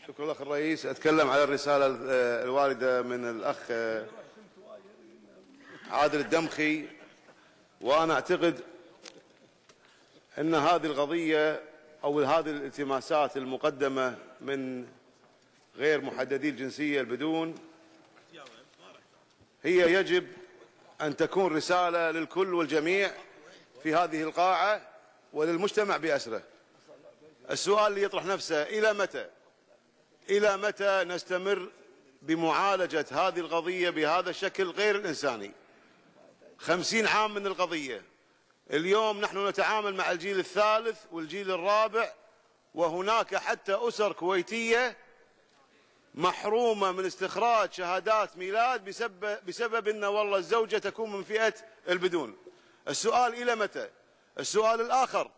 شكرا لك الرئيس. أتكلم على الرسالة الواردة من الأخ عادل الدمخي، وأنا أعتقد أن هذه القضية أو هذه الالتماسات المقدمة من غير محددي الجنسية البدون هي يجب أن تكون رسالة للكل والجميع في هذه القاعة وللمجتمع بأسره. السؤال اللي يطرح نفسه: إلى متى نستمر بمعالجة هذه القضية بهذا الشكل غير الإنساني؟ 50 عام من القضية. اليوم نحن نتعامل مع الجيل الثالث والجيل الرابع، وهناك حتى أسر كويتية محرومة من استخراج شهادات ميلاد بسبب أن والله الزوجة تكون من فئة البدون. السؤال: إلى متى؟ السؤال الآخر: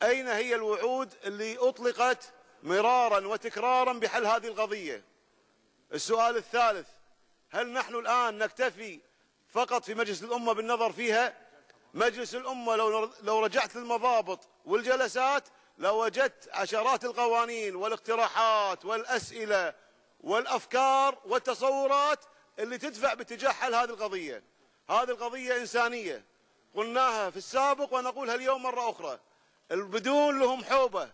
أين هي الوعود اللي أطلقت مرارا وتكرارا بحل هذه القضية؟ السؤال الثالث: هل نحن الآن نكتفي فقط في مجلس الأمة بالنظر فيها؟ مجلس الأمة لو رجعت للمضابط والجلسات لوجدت عشرات القوانين والاقتراحات والأسئلة والأفكار والتصورات اللي تدفع باتجاه حل هذه القضية. هذه القضية إنسانية، قلناها في السابق ونقولها اليوم مرة أخرى: البدون لهم حوبة،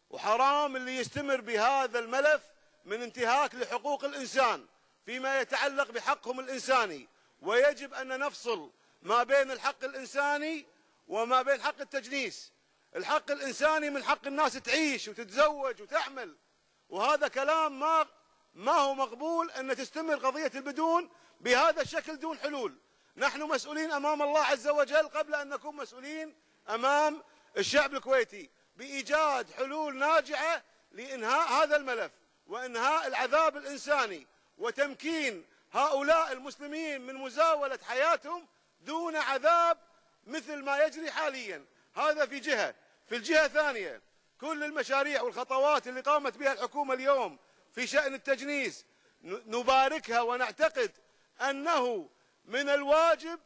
وحرام اللي يستمر بهذا الملف من انتهاك لحقوق الإنسان فيما يتعلق بحقهم الإنساني. ويجب أن نفصل ما بين الحق الإنساني وما بين حق التجنيس. الحق الإنساني من حق الناس تعيش وتتزوج وتعمل، وهذا كلام ما هو مقبول أن تستمر قضية البدون بهذا الشكل دون حلول. نحن مسؤولين أمام الله عز وجل قبل أن نكون مسؤولين أمام الشعب الكويتي بإيجاد حلول ناجعة لإنهاء هذا الملف وإنهاء العذاب الإنساني وتمكين هؤلاء المسلمين من مزاولة حياتهم دون عذاب مثل ما يجري حاليا. هذا في جهة. في الجهة الثانية، كل المشاريع والخطوات اللي قامت بها الحكومة اليوم في شأن التجنيس نباركها، ونعتقد أنه من الواجب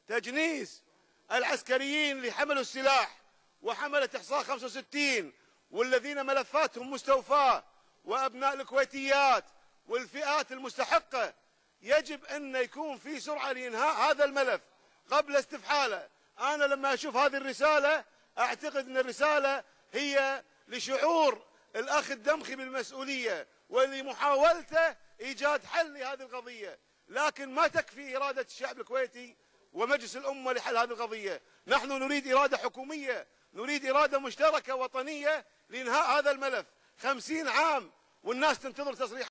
تجنيس العسكريين اللي حملوا السلاح وحملة إحصاء 65 والذين ملفاتهم مستوفاة وأبناء الكويتيات والفئات المستحقة. يجب أن يكون في سرعة لإنهاء هذا الملف قبل استفحاله. أنا لما أشوف هذه الرسالة أعتقد أن الرسالة هي لشعور الأخ الدمخي بالمسؤولية ولمحاولته إيجاد حل لهذه القضية، لكن ما تكفي إرادة الشعب الكويتي ومجلس الأمة لحل هذه القضية. نحن نريد إرادة حكومية، نريد إرادة مشتركة وطنية لإنهاء هذا الملف. 50 عام والناس تنتظر تصريحات.